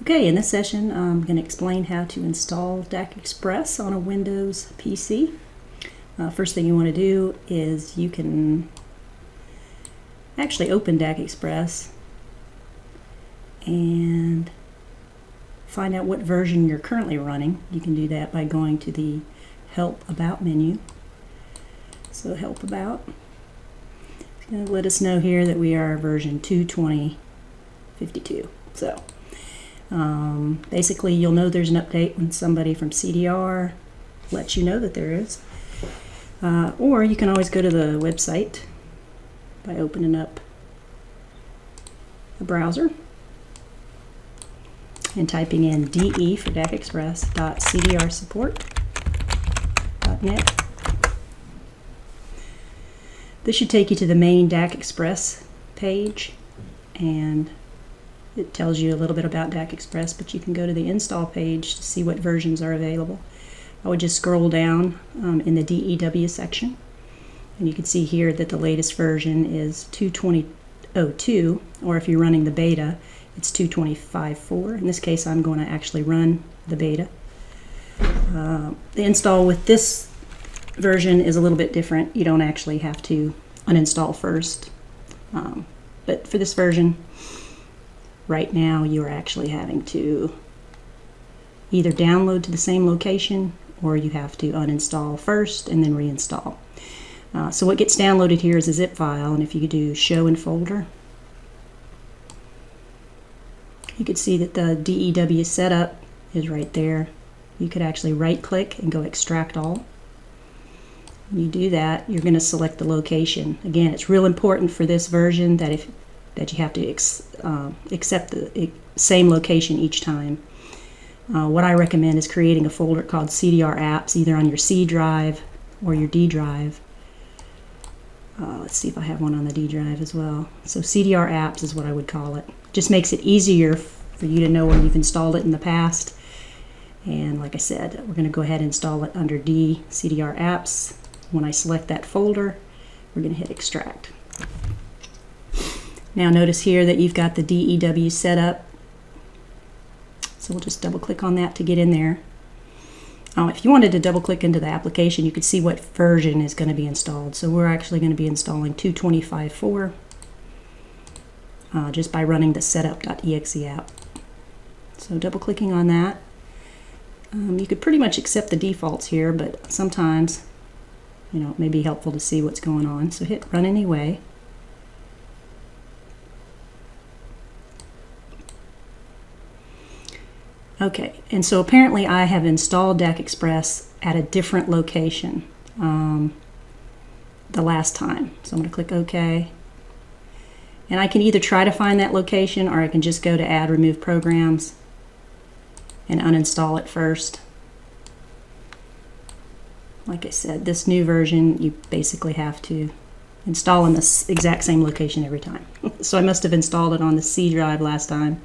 Okay, in this session I'm going to explain how to install DAC Express on a Windows PC. First thing you want to do is you can actually open DAC Express and find out what version you're currently running. You can do that by going to the Help About menu. So Help About. It's going to let us know here that we are version 2.20.52. So basically you'll know there's an update when somebody from CDR lets you know that there is. Or you can always go to the website by opening up a browser and typing in DE for DAC Express .cdrsupport.net. This should take you to the main DAC Express page, and it tells you a little bit about DAC Express, but you can go to the install page to see what versions are available. I would just scroll down in the DEW section, and you can see here that the latest version is 2.20.02, or if you're running the beta, it's 2.25.4. In this case, I'm going to actually run the beta. The install with this version is a little bit different. You don't actually have to uninstall first, but for this version, right now you are actually having to either download to the same location or you have to uninstall first and then reinstall. So what gets downloaded here is a zip file, and if you do show in folder, you could see that the DEW setup is right there. You could actually right click and go extract all. When you do that, you're going to select the location. Again, it's real important for this version that you have to accept the same location each time. What I recommend is creating a folder called CDR apps, either on your C drive or your D drive. Let's see if I have one on the D drive as well. So CDR apps is what I would call it. Just makes it easier for you to know when you've installed it in the past. And like I said, we're going to go ahead and install it under D CDR apps. When I select that folder, we're going to hit extract. Now notice here that you've got the DEW set up. So we'll just double click on that to get in there. If you wanted to double click into the application, you could see what version is going to be installed. So we're actually going to be installing 2.25.4 just by running the setup.exe app. So double clicking on that. You could pretty much accept the defaults here, but sometimes it may be helpful to see what's going on. So hit run anyway. Okay, and so apparently I have installed DAC Express at a different location the last time. So I'm going to click OK. And I can either try to find that location, or I can just go to Add Remove Programs and uninstall it first. Like I said, this new version, you basically have to install in the exact same location every time. So I must have installed it on the C drive last time.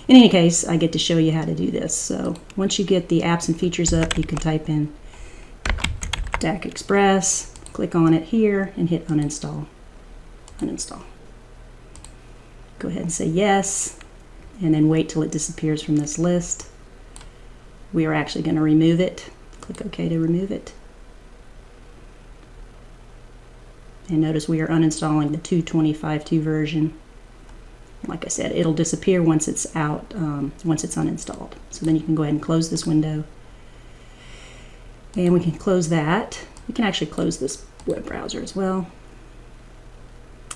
In any case, I get to show you how to do this. So once you get the apps and features up, you can type in DAC Express, click on it here, and hit uninstall. Uninstall. Go ahead and say yes, and then wait till it disappears from this list. We are actually going to remove it. Click OK to remove it. And notice we are uninstalling the 2.25.2 version. Like I said, it'll disappear once it's out, once it's uninstalled. So then you can go ahead and close this window. And we can close that. We can actually close this web browser as well.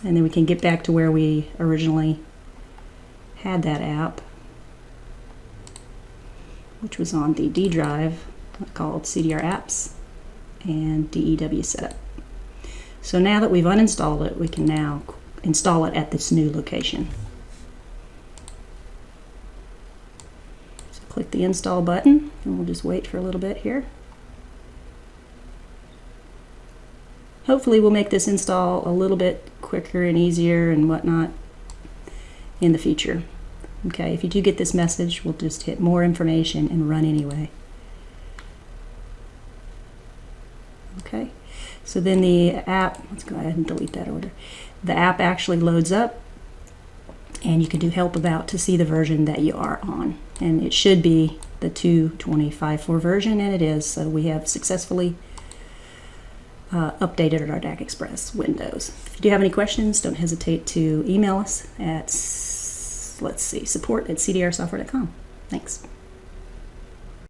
And then we can get back to where we originally had that app, which was on the D drive called CDR apps and DEW setup. So now that we've uninstalled it, we can now install it at this new location. So click the install button, and we'll just wait for a little bit here. Hopefully we'll make this install a little bit quicker and easier and whatnot in the future. Okay, if you do get this message, we'll just hit more information and run anyway. Okay, so then the app, let's go ahead and delete that order. The app actually loads up, And you can do help about to see the version that you are on. And it should be the 2.25.4 version, and it is. So we have successfully updated our DAC Express windows. If you do have any questions, don't hesitate to email us at, let's see, support@cdrsoftware.com. Thanks.